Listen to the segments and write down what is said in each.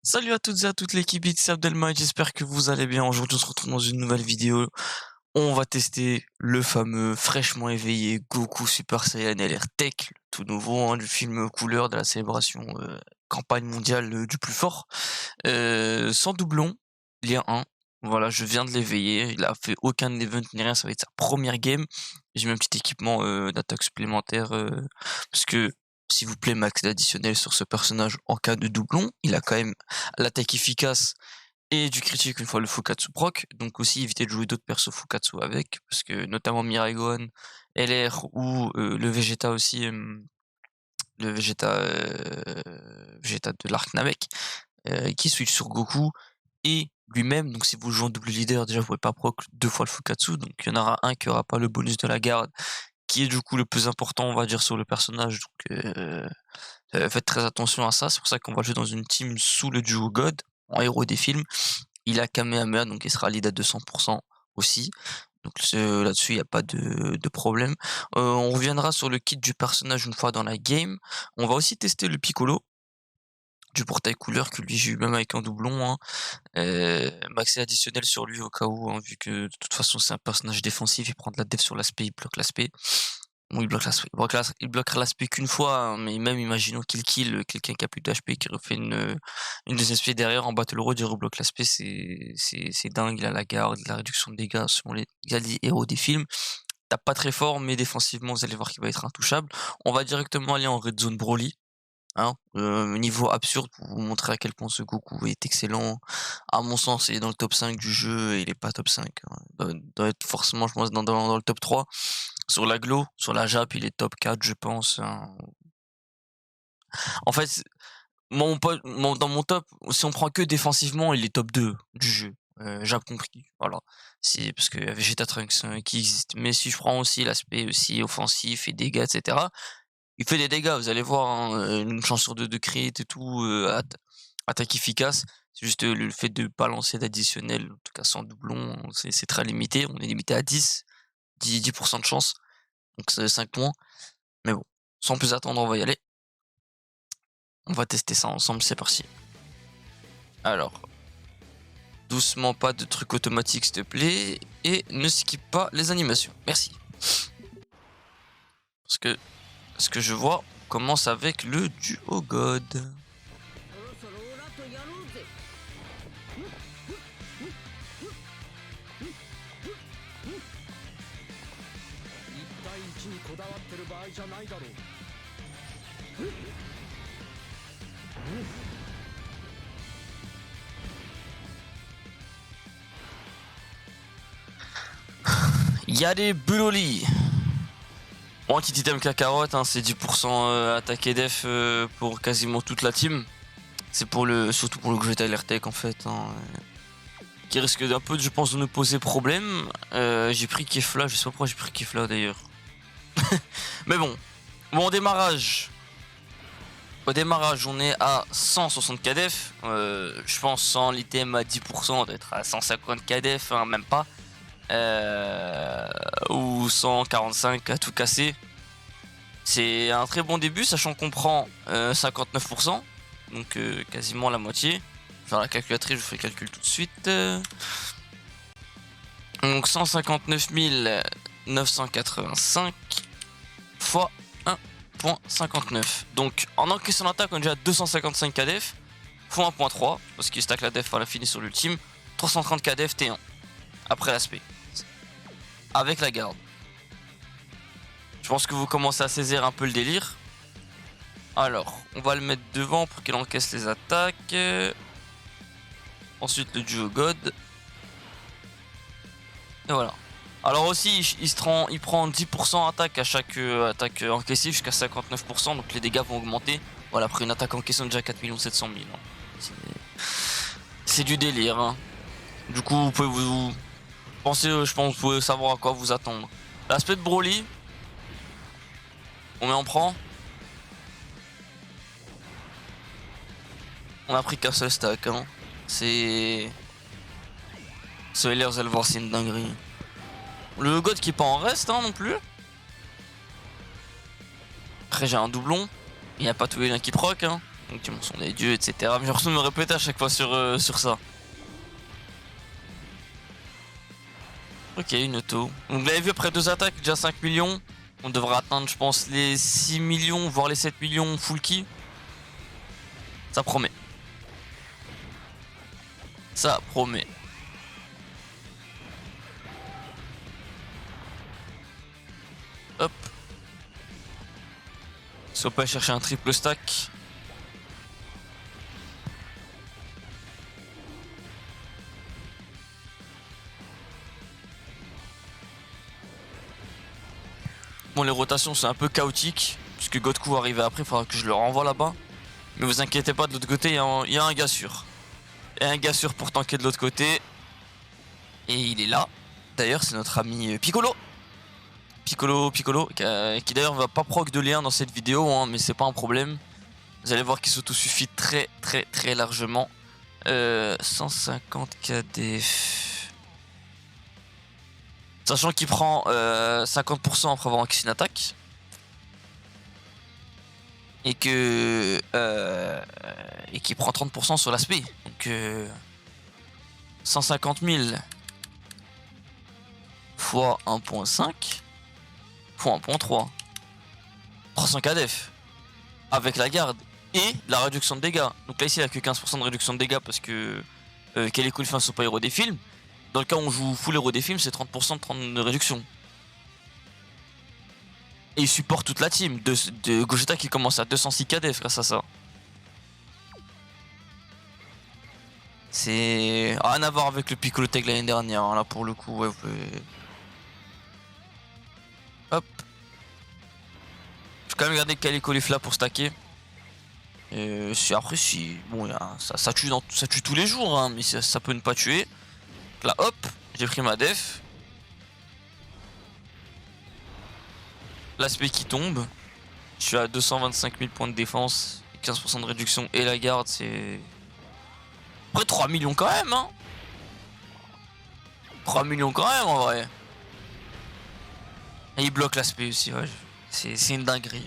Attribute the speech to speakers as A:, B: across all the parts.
A: Salut à toutes et à toute l'équipe, c'est Abdelma, j'espère que vous allez bien. Aujourd'hui, on se retrouve dans une nouvelle vidéo. On va tester le fameux fraîchement éveillé Goku Super Saiyan LR Tech, le tout nouveau, du film couleur de la célébration campagne mondiale du plus fort. Sans doublon, lien 1. Voilà, je viens de l'éveiller. Il a fait aucun event ni rien, ça va être sa première game. J'ai mis un petit équipement d'attaque supplémentaire parce que, s'il vous plaît, max d'additionnel sur ce personnage en cas de doublon. Il a quand même l'attaque efficace et du critique une fois le Fukatsu proc. Donc aussi éviter de jouer d'autres persos Fukatsu avec, parce que notamment Mirai Gohan, LR ou le Vegeta aussi, le Vegeta de l'arc Namek, qui switch sur Goku et lui-même. Donc si vous jouez en double leader, déjà vous pouvez pas proc 2 fois le Fukatsu, donc il y en aura un qui aura pas le bonus de la garde, qui est du coup le plus important on va dire sur le personnage, donc faites très attention à ça. C'est pour ça qu'on va jouer dans une team sous le duo God, en héros des films. Il a Kamehameha, donc il sera lead à 200 aussi. Donc là-dessus, il y a pas de problème. On reviendra sur le kit du personnage une fois dans la game. On va aussi tester le Piccolo du portail couleur que lui j'ai eu même avec un doublon, hein. Maxi additionnel sur lui au cas où, hein, vu que de toute façon c'est un personnage défensif, il prend de la def sur l'aspect, il bloque l'aspect. Bon, il bloquera l'aspect qu'une fois, hein, mais même imaginons qu'il kill quelqu'un qui a plus d'HP, qui refait une deuxième spé derrière en battle road, il rebloque l'aspect, c'est dingue. Il a la garde, la réduction de dégâts selon les héros des films. Tape pas très fort, mais défensivement, vous allez voir qu'il va être intouchable. On va directement aller en red zone Broly, hein, niveau absurde pour vous montrer à quel point ce Goku est excellent. À mon sens, il est dans le top 5 du jeu et il est pas top 5, hein. Doit être forcément, je pense, dans le top 3. Sur la Glo, sur la Jap, il est top 4, je pense, hein. En fait, dans mon top, si on prend que défensivement, il est top 2 du jeu, Jap compris, voilà. C'est parce qu'il y a Vegeta Trunks, qui existe. Mais si je prends aussi l'aspect aussi offensif et dégâts, et cetera, il fait des dégâts, vous allez voir, hein, une chance sur 2 de crit et tout, attaque efficace. C'est juste, le fait de pas lancer d'additionnel, en tout cas sans doublon, c'est très limité. On est limité à 10 de chance, donc c'est 5 points. Mais bon, sans plus attendre, on va y aller. On va tester ça ensemble, c'est parti. Alors, doucement, pas de trucs automatiques s'il te plaît, et ne skip pas les animations, merci. Parce que ce que je vois commence avec le duo God. Yare Buloli. Bon, petit item Kakarot, hein, c'est 10% attaque et def pour quasiment toute la team. C'est surtout pour le Gogeta LR-Tech en fait, hein, qui risque d'un peu, je pense, de nous poser problème. J'ai pris Kefla, je sais pas pourquoi j'ai pris Kefla d'ailleurs. Mais bon, au démarrage, on est à 160 KDF. Je pense sans l'item à 10% d'être à 150 KDF, hein, même pas. Ou 145 à tout casser. C'est un très bon début, sachant qu'on prend 59%, donc quasiment la moitié. Je vais faire la calculatrice, je vous fais le calcul tout de suite. Donc 159 985 fois 1.59. Donc en encaissant l'attaque, on est déjà à 255 KDF fois 1.3, parce qu'il stack la def à la finie sur l'ultime. 330 KDF T1 après l'aspect, avec la garde. Je pense que vous commencez à saisir un peu le délire. Alors, on va le mettre devant pour qu'il encaisse les attaques. Ensuite, le duo God. Et voilà. Alors aussi, il prend 10% attaque à chaque attaque encaissée jusqu'à 59%. Donc les dégâts vont augmenter. Voilà, après une attaque encaissée, on est déjà 4 700 000. C'est du délire, hein. Du coup, vous pouvez vous penser, je pense que vous pouvez savoir à quoi vous attendre. L'aspect de Broly. Combien on prend? On a pris qu'un seul stack, hein. C'est... Ce LR, vous allez voir, c'est une dinguerie. Le God qui est pas en reste, hein, non plus. Après, j'ai un doublon. Il n'y a pas tous les liens qui proc, hein. Donc ils sont des dieux, etc. Mais j'ai l'impression de me répéter à chaque fois sur ça. Ok, une auto. Donc vous l'avez vu, après 2 attaques, déjà 5 millions. On devrait atteindre, je pense, les 6 millions, voire les 7 millions full key. Ça promet. Ça promet. Hop. Si on peut aller chercher un triple stack. Bon, les rotations c'est un peu chaotique, puisque Godku arrive après, il faudra que je le renvoie là-bas. Mais vous inquiétez pas, de l'autre côté, il y a un gars sûr. Il y a un gars sûr pour tanker de l'autre côté. Et il est là. D'ailleurs, c'est notre ami Piccolo. Piccolo, qui d'ailleurs va pas proc de lien dans cette vidéo, hein, mais c'est pas un problème. Vous allez voir qu'il s'autosuffit très largement. 150 KDF. Sachant qu'il prend 50% après avoir encaissé une attaque. Et que et qui prend 30% sur l'aspect. Donc 150 000 fois 1.5 fois 1.3. 300 KDF. Avec la garde et la réduction de dégâts. Donc là ici il n'y a que 15% de réduction de dégâts parce que Kelly Cool ne sont pas héros des films. Dans le cas où on joue full héros des films, c'est 30% de réduction. Et il supporte toute la team de Gogeta qui commence à 206 KDF grâce à ça. C'est rien à voir avec le Piccolo Tech l'année dernière, hein, là pour le coup. Ouais, vous pouvez... Hop. Je vais quand même garder Calico Leaf là pour stacker. Et après, si. Bon, ça tue tous les jours, hein, mais ça peut ne pas tuer. Là, hop, j'ai pris ma def. L'aspect qui tombe. Je suis à 225 000 points de défense. 15% de réduction et la garde, c'est. Après, 3 millions quand même, hein. 3 millions quand même en vrai. Et il bloque l'aspect aussi, ouais. C'est une dinguerie.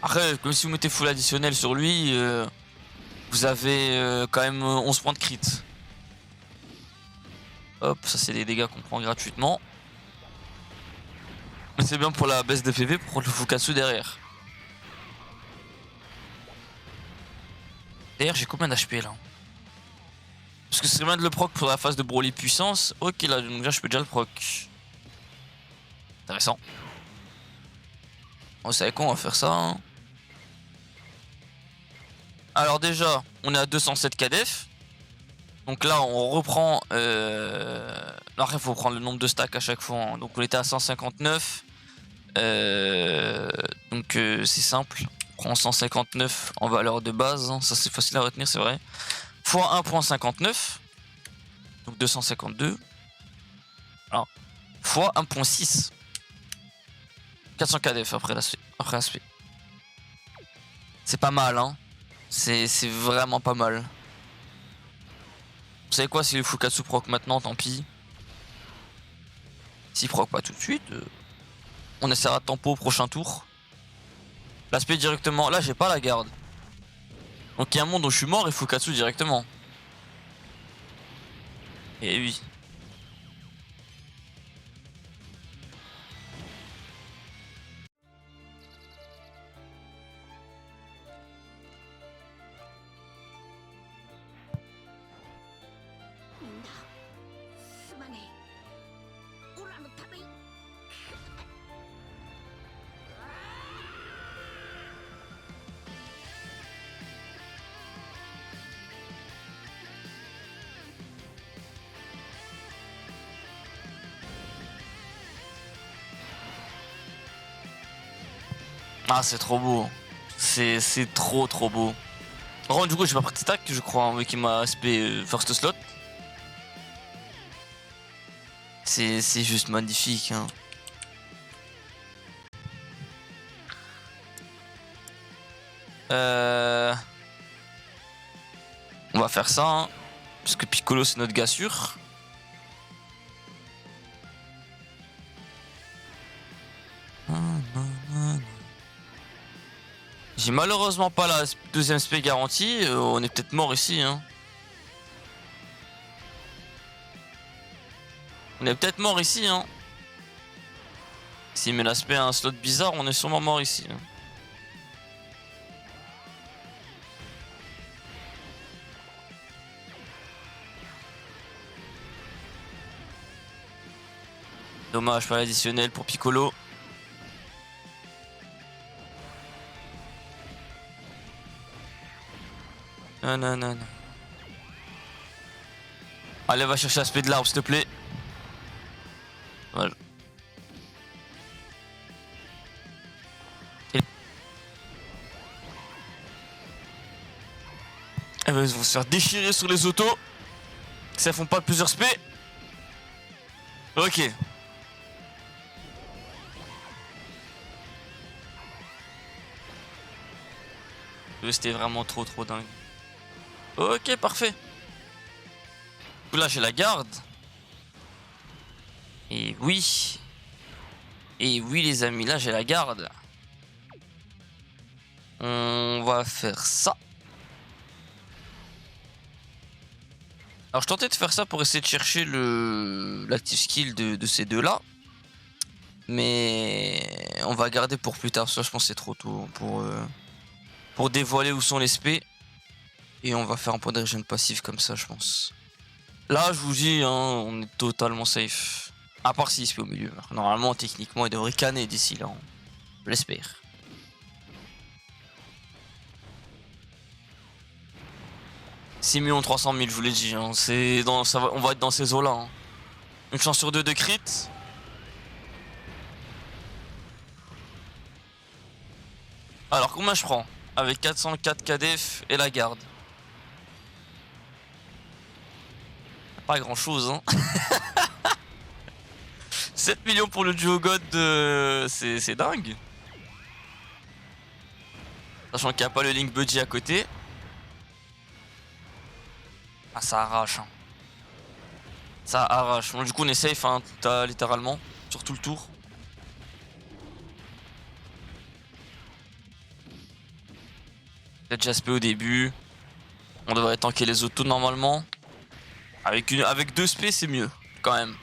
A: Après, comme si vous mettez full additionnel sur lui, vous avez quand même 11 points de crit. Hop, ça c'est des dégâts qu'on prend gratuitement. Mais c'est bien pour la baisse de PV pour prendre le Fukatsu derrière. D'ailleurs, j'ai combien d'HP là? Parce que c'est bien de le proc pour la phase de Broly puissance. Ok, là, donc là, je peux déjà le proc. Intéressant. Vous savez quoi, on va faire ça. Hein. Alors déjà, on est à 207 KDF. Donc là, on reprend... Après, il faut prendre le nombre de stacks à chaque fois. Hein. Donc on était à 159. Donc c'est simple. On prend 159 en valeur de base. Hein. Ça, c'est facile à retenir, c'est vrai. Fois 1.59. Donc 252. Alors, fois 1.6. 400 KDF après l'aspect. C'est pas mal, hein. C'est vraiment pas mal. Vous savez quoi, si le Fukatsu proc maintenant, tant pis. S'il proc pas tout de suite, on essaiera de tempo au prochain tour. L'aspect directement. Là, j'ai pas la garde. Donc il y a un monde où je suis mort et Fukatsu directement. Et oui. Ah, c'est trop beau. C'est trop beau. Alors, du coup, j'ai pas pris de stack, je crois, hein, qui m'a aspect first slot. C'est juste magnifique. Hein. On va faire ça, hein, parce que Piccolo c'est notre gars sûr. J'ai malheureusement pas la deuxième spé garantie, on est peut-être mort ici, hein. On est peut-être mort ici, hein. S'il met l'aspect à un slot bizarre, on est sûrement mort ici, hein. Dommage, pas l'additionnel pour Piccolo. Non, non, non, non. Allez, va chercher l'aspect de l'arbre, s'il te plaît. Voilà. Eh ben, ils vont se faire déchirer sur les autos. Ça font pas plusieurs spé. Ok. C'était vraiment trop dingue. Ok, parfait. Là, j'ai la garde. Et oui. Et oui, les amis, là, j'ai la garde. On va faire ça. Alors, je tentais de faire ça pour essayer de chercher l'active skill de ces deux-là. Mais on va garder pour plus tard. Ça, je pense que c'est trop tôt pour dévoiler où sont les spé. Et on va faire un point de régène passif comme ça, je pense. Là, je vous dis, hein, on est totalement safe. À part s'il se fait au milieu. Normalement, techniquement, il devrait canner d'ici là. Je l'espère. « 6 300 000, je vous l'ai dit. Hein. On va être dans ces eaux-là. Hein. Une chance sur 2 de crit. Alors, combien je prends? Avec 404 KDF et la garde. Pas grand chose, hein. 7 millions pour le duo God, c'est dingue. Sachant qu'il n'y a pas le Link Buddy à côté. Ah, ça arrache. Hein. Ça arrache. Bon, du coup, on est safe, hein, littéralement, sur tout le tour. Peut-être Jaspé au début. On devrait tanker les autos normalement. Avec 2 spé, c'est mieux, quand même.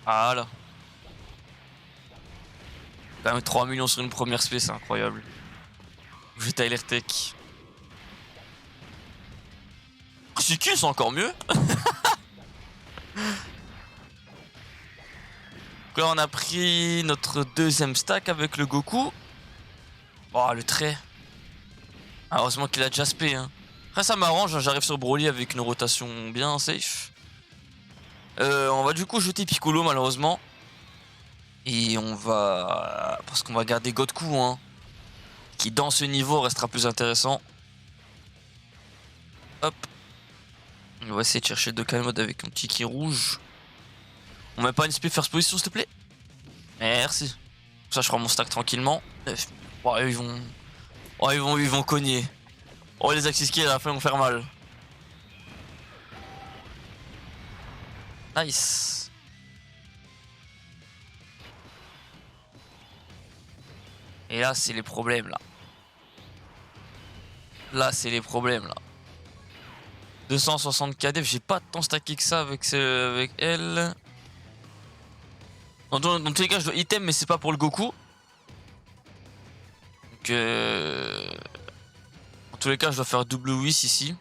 A: Voilà. Quand même 3 millions sur une première spé, c'est incroyable. J'ai Tyler Tech. C'est qui, c'est encore mieux. Donc là, on a pris notre deuxième stack avec le Goku. Oh, le trait. Ah, heureusement qu'il a déjà spé. Hein. Après, ça m'arrange, hein, j'arrive sur Broly avec une rotation bien safe. On va du coup jeter Piccolo, malheureusement. Et on va... Parce qu'on va garder Godku, hein. Qui, dans ce niveau, restera plus intéressant. Hop. On va essayer de chercher le Dokkan Mode avec un petit ki rouge. On met pas une spé first position, s'il te plaît. Merci. Ça, je prends mon stack tranquillement. Oh, ils vont... Oh, ils vont cogner. Oh, les axis kills à la fin vont faire mal. Nice. Et là, c'est les problèmes, là. Là, c'est les problèmes, là. 260 KDF, j'ai pas tant stacké que ça avec elle. Dans tous les cas, je dois item, mais c'est pas pour le Goku. Donc, dans tous les cas, je dois faire double whis ici.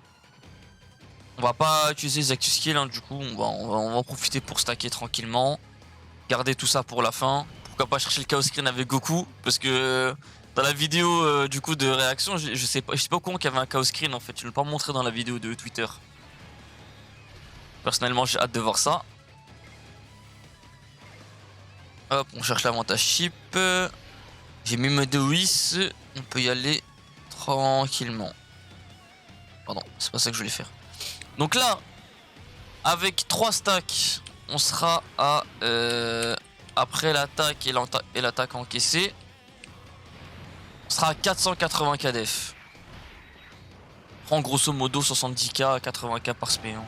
A: On va pas utiliser les active skills, hein, du coup, on va en profiter pour stacker tranquillement. Garder tout ça pour la fin. Pourquoi pas chercher le Chaos Screen avec Goku, parce que dans la vidéo du coup de réaction, je sais pas au courant qu'il y avait un Chaos Screen en fait. Je ne l'ai pas montré dans la vidéo de Twitter. Personnellement, j'ai hâte de voir ça. Hop, on cherche l'avantage chip. J'ai mis mes 2 whis. On peut y aller tranquillement. Pardon, c'est pas ça que je voulais faire. Donc là, avec 3 stacks, on sera à... après l'attaque et l'attaque encaissée, on sera à 480 KDF. Prend grosso modo 70k, 80k par spé. Hein.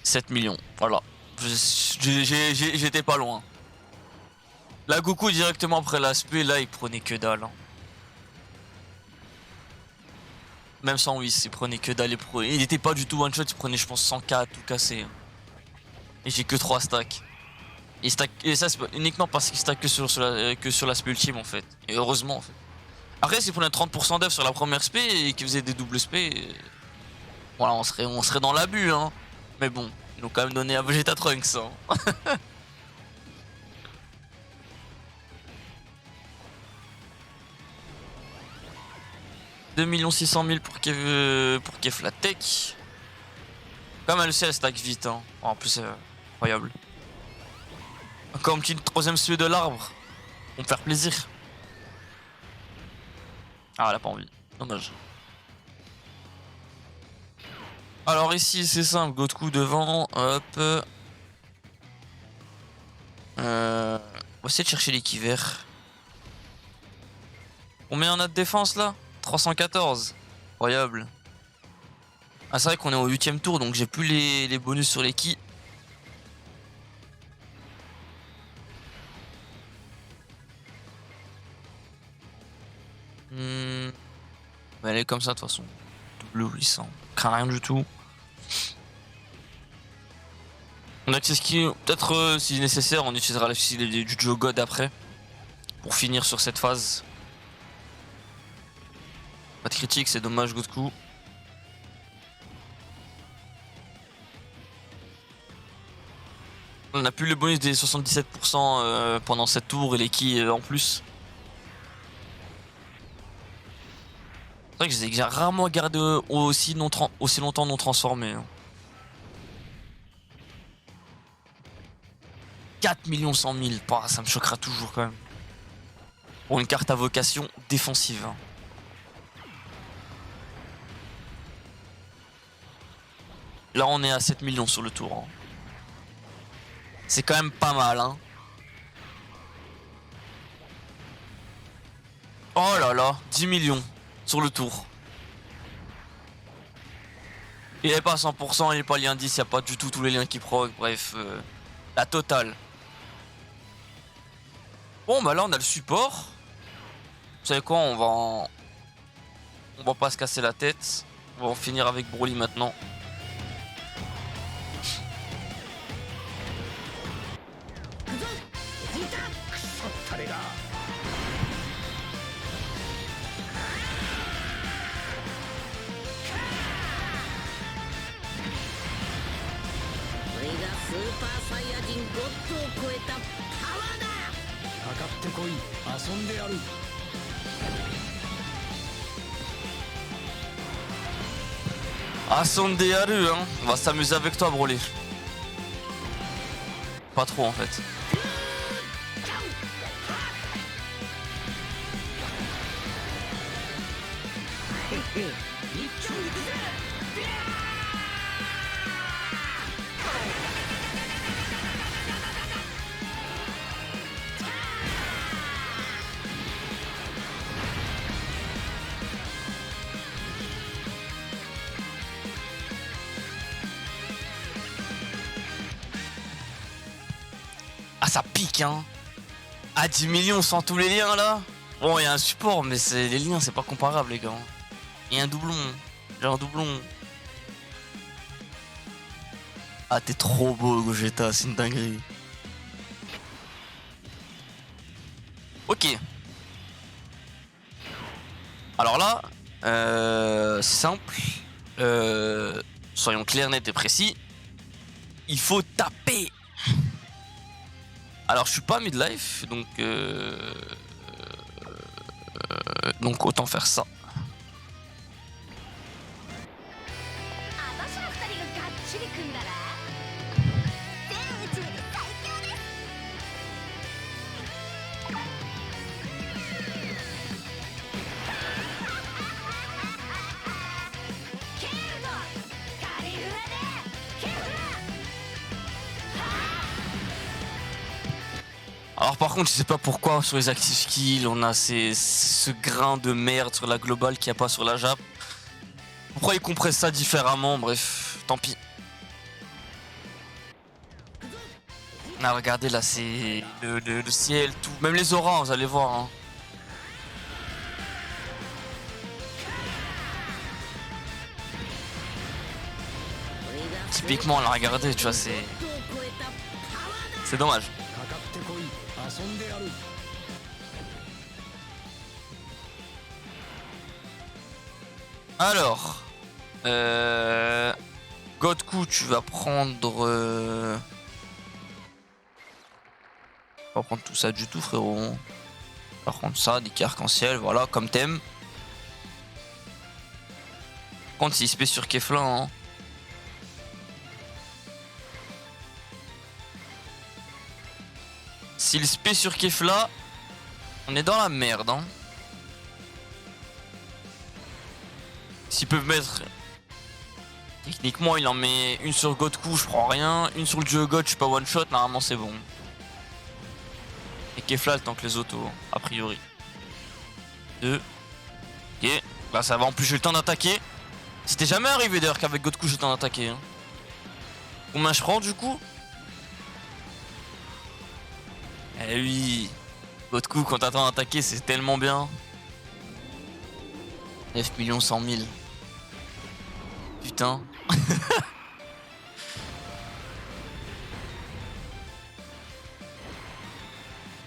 A: 7 millions, voilà. J'étais pas loin. Là, Goku directement après l'aspect, là, il prenait que dalle. Hein. Même sans Whis, il prenait que dalle. Il était pas du tout one shot, il prenait, je pense, 100k tout cassé. Hein. Et j'ai que 3 stacks. Et ça, c'est uniquement parce qu'il stack que sur l'aspect ultime en fait. Et heureusement en fait. Après, s'il prenait 30% d'œuf sur la première spé et qu'il faisait des doubles spé, voilà, on serait dans l'abus, hein. Mais bon, ils nous quand même donné à Vegeta Trunks. Hein. 2 600 000 pour Keflatech. Comme elle aussi, elle stack vite. Hein. En plus, c'est incroyable. Encore une petite troisième spé de l'arbre. Pour me faire plaisir. Ah, elle a pas envie. Dommage. Alors ici, c'est simple. Goku devant. Hop. On va essayer de chercher l'équiver. Combien on a de défense là? 314. Incroyable. Ah, c'est vrai qu'on est au 8ème tour, donc j'ai plus les bonus sur les ki. Elle est comme ça de toute façon. Double 800. Craint rien du tout. On accès ski. Peut-être si nécessaire, on utilisera le fusil du Joe God après. Pour finir sur cette phase. Pas de critique, c'est dommage, Goku. On a plus le bonus des 77% pendant cette tour et les ki en plus. C'est vrai que j'ai rarement gardé aussi longtemps non transformé. Hein. 4 100 000, bah, ça me choquera toujours quand même. Pour une carte à vocation défensive. Hein. Là on est à 7 millions sur le tour. Hein. C'est quand même pas mal. Hein. Oh là là, 10 millions sur le tour. Il est pas à 100%, il est pas lien 10, il n'y a pas du tout tous les liens qui proc, bref, la totale. Bon bah là on a le support. Vous savez quoi, on va pas se casser la tête. On va en finir avec Broly maintenant. Asondearu, hein. On va s'amuser avec toi, Broly. Pas trop en fait. Ah ça pique hein. À 10 millions sans tous les liens là. Bon il y a un support mais les liens c'est pas comparable les gars. Il y a un doublon. J'ai un doublon. Ah t'es trop beau Gogeta, c'est une dinguerie. Ok. Alors là, c'est simple. Soyons clairs, nets et précis. Il faut taper. Alors je suis pas midlife, donc autant faire ça. Alors par contre je sais pas pourquoi sur les active skills on a ce grain de merde sur la globale qu'il n'y a pas sur la Jap. Pourquoi ils compressent ça différemment? Bref, tant pis. Ah, regardez là, c'est le ciel, tout. Même les auras, vous allez voir. Hein. Typiquement, là, regardez, tu vois, c'est dommage. Alors, Godku, tu vas prendre. Pas prendre tout ça du tout, frérot. Par contre, ça, des arc-en-ciel, voilà, comme thème. Par contre, c'est spé sur Kefla, hein. S'il spé sur Kefla, on est dans la merde, hein. S'ils peuvent mettre. Techniquement, il en met une sur Godku, je prends rien. Une sur le dieu God, je suis pas one shot, normalement c'est bon. Et Kefla, le temps que les autos, a priori. 2. Ok. Là, ça va. En plus, j'ai le temps d'attaquer. C'était jamais arrivé d'ailleurs qu'avec Godku, j'ai le temps d'attaquer. Hein. Combien je prends du coup? Eh oui. Godku, quand t'attends d'attaquer, c'est tellement bien. 9 100 000. Putain.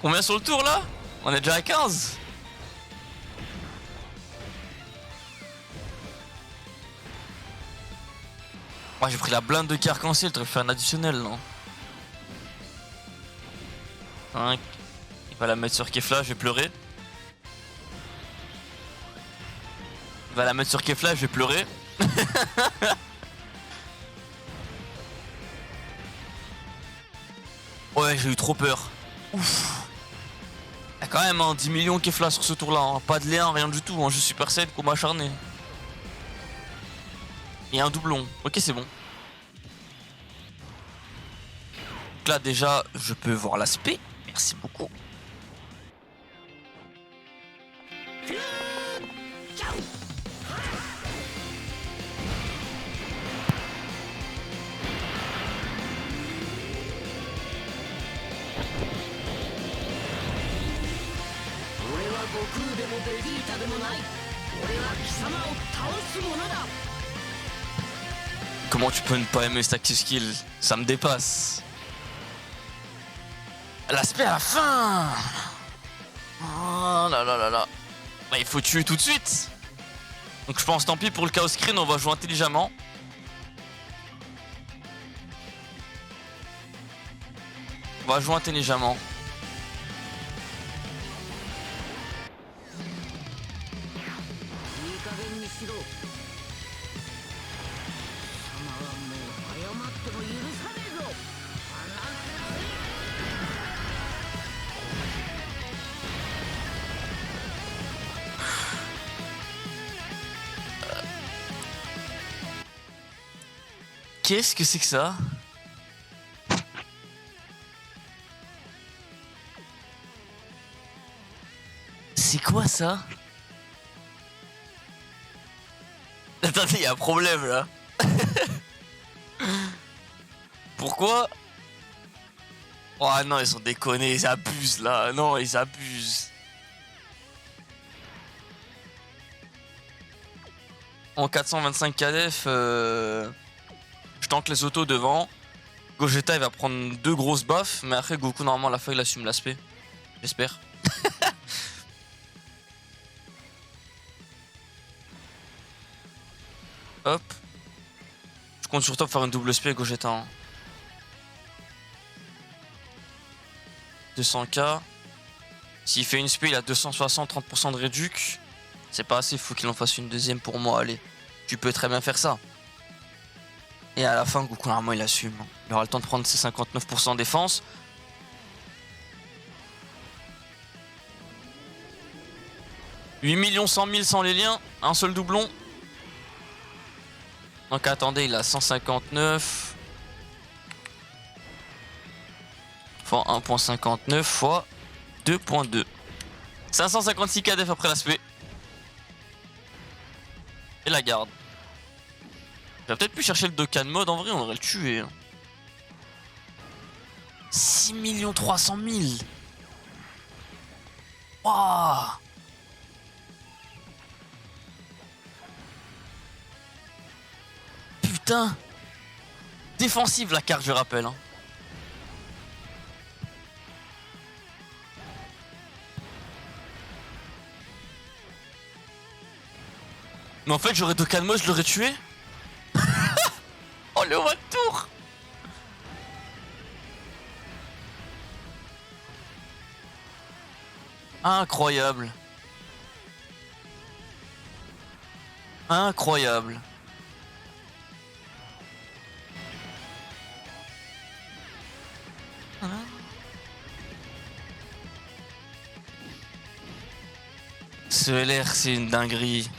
A: Combien sur le tour là? On est déjà à 15. Moi j'ai pris la blinde de arc-en-ciel, t'aurais fait un additionnel non? 5. Il va la mettre sur Kefla, je vais pleurer. Il va la mettre sur Kefla, je vais pleurer. Ouais, j'ai eu trop peur. Ouf. Il y a quand même hein, 10 millions Kefla sur ce tour là, hein. Pas de lien, rien du tout, hein. Je suis Super Saiyan, combat acharné. Et un doublon, ok c'est bon. Donc là déjà, je peux voir l'aspect, merci beaucoup. Comment tu peux ne pas aimer cet active skill? Ça me dépasse. L'aspect à la fin. Oh là là là là. Bah, il faut tuer tout de suite. Donc je pense tant pis pour le chaos screen, on va jouer intelligemment. On va jouer intelligemment. Qu'est-ce que c'est que ça? C'est quoi ça? Attendez, il y a un problème là. Pourquoi? Oh non, ils sont déconnés, ils abusent là. Non, ils abusent. En 425 KDF, je tank les autos devant. Gogeta il va prendre 2 grosses baffes, mais après Goku normalement à la fin il assume l'aspect. J'espère. Hop. Je compte sur toi pour faire une double SP avec Gogeta. Hein. 200k. S'il fait une SP, il a 260, 30% de réduc. C'est pas assez, faut qu'il en fasse une deuxième pour moi. Allez, tu peux très bien faire ça. Et à la fin, Goku, normalement, il assume. Il aura le temps de prendre ses 59% défense. « 8 100 000 sans les liens, un seul doublon. » Donc attendez, il a 159 fois 1.59 fois 2.2. 556 KDF après l'aspect. Et la garde. J'aurais peut-être pu chercher le Dokkan mode, en vrai on aurait le tué. 6 300 000. Waouh. Putain. Défensive la carte, je rappelle. Hein. Mais en fait, j'aurais Dokkan, je l'aurais tué. Oh, le one tour. Incroyable. Incroyable. Ce LR, c'est une dinguerie.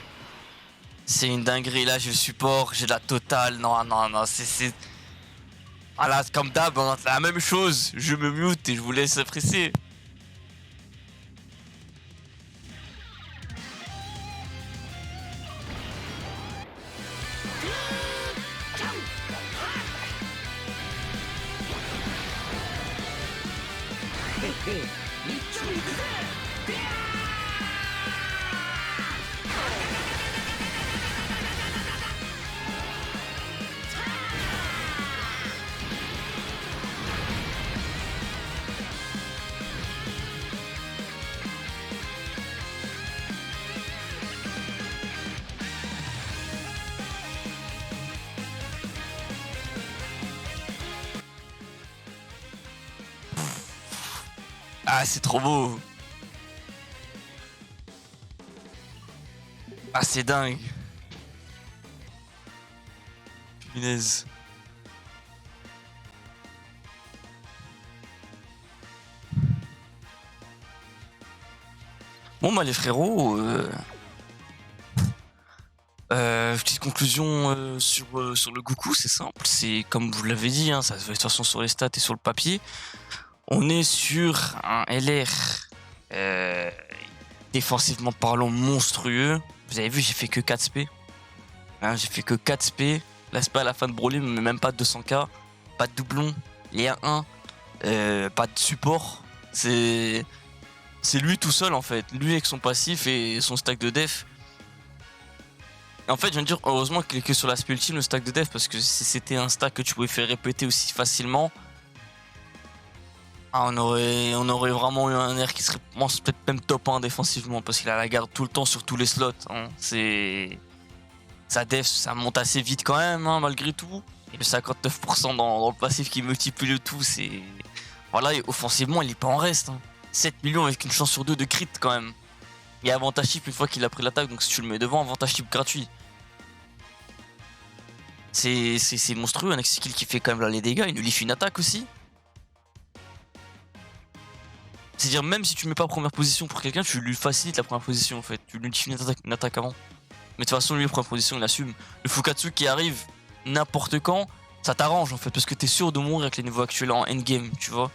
A: C'est une dinguerie. Là, je support, j'ai la totale. Non, non, non, c'est... Ah là, comme d'hab, hein, c'est la même chose. Je me mute et je vous laisse apprécier. Ah, c'est trop beau. Ah, c'est dingue. Punaise. Bon bah les frérots, petite conclusion sur le Goku, c'est simple, c'est comme vous l'avez dit, hein, ça se voit de toute façon sur les stats et sur le papier. On est sur un LR défensivement parlant monstrueux. Vous avez vu, j'ai fait que 4 SP. Hein, j'ai fait que 4 SP. Là, c'est pas à la fin de Broly, mais même pas de 200k. Pas de doublon. Les 1 pas de support. C'est lui tout seul en fait. Lui avec son passif et son stack de def. Et en fait, je viens de dire, heureusement qu'il est que sur l'aspect ultime, le stack de def, parce que si c'était un stack que tu pouvais faire répéter aussi facilement, ah, on aurait vraiment eu un air qui serait peut-être même top 1 défensivement, parce qu'il a la garde tout le temps sur tous les slots. Hein. C'est... Sa def, ça monte assez vite quand même, hein, malgré tout. Et le 59% dans le passif qui multiplie le tout, c'est... Voilà, et offensivement, il est pas en reste. Hein. 7 millions avec une chance sur 2 de crit quand même. Il y a avantage chip une fois qu'il a pris l'attaque, donc si tu le mets devant, avantage chip gratuit. C'est monstrueux, un skill qui fait quand même là les dégâts, il nous lift une attaque aussi. C'est-à-dire même si tu mets pas première position pour quelqu'un, tu lui facilites la première position en fait. Tu lui lift une attaque avant. Mais de toute façon, lui, première position, il assume. Le Fukatsu qui arrive n'importe quand, ça t'arrange en fait, parce que t'es sûr de mourir avec les niveaux actuels en endgame, tu vois.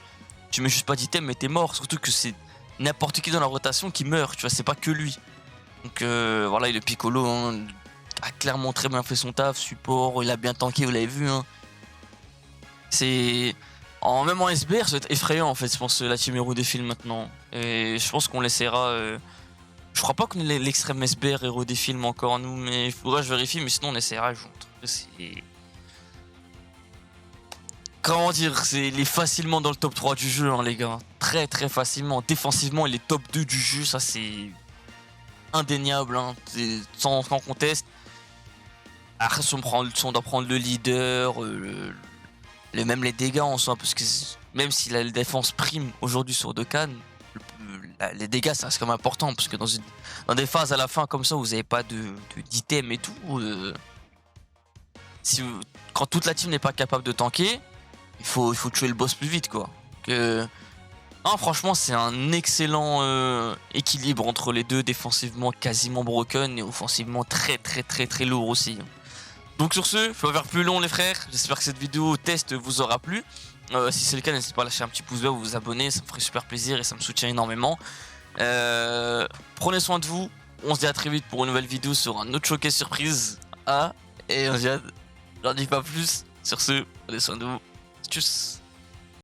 A: Tu mets juste pas d'item, mais t'es mort. Surtout que c'est n'importe qui dans la rotation qui meurt, tu vois, c'est pas que lui. Donc voilà, et le Piccolo hein, a clairement très bien fait son taf, support, il a bien tanké, vous l'avez vu. Hein. C'est... Même en SBR, ça va être effrayant en fait, je pense, la team héros des films maintenant. Et je pense qu'on laissera... Je crois pas qu'on ait l'extrême SBR héros des films encore nous, mais il faudrait que je vérifie, mais sinon on essaiera. C'est... Comment dire, il est facilement dans le top 3 du jeu, hein, les gars. Très très facilement. Défensivement, il est top 2 du jeu, ça c'est indéniable, hein, sans conteste. Après, si on doit prendre le leader, même les dégâts en soi, parce que même si la défense prime aujourd'hui sur Dokkan, les dégâts ça reste quand même important, parce que dans des phases à la fin comme ça où vous n'avez pas d'item et tout, quand toute la team n'est pas capable de tanker, il faut tuer le boss plus vite quoi. Non, franchement c'est un excellent équilibre entre les deux, défensivement quasiment broken et offensivement très très très très lourd aussi. Donc sur ce, je vais pas faire plus long les frères, j'espère que cette vidéo test vous aura plu. Si c'est le cas, n'hésitez pas à lâcher un petit pouce vert ou vous abonner, ça me ferait super plaisir et ça me soutient énormément. Prenez soin de vous, on se dit à très vite pour une nouvelle vidéo sur un autre showcase surprise. Et on se dit, j'en dis pas plus, sur ce, prenez soin de vous, tchuss.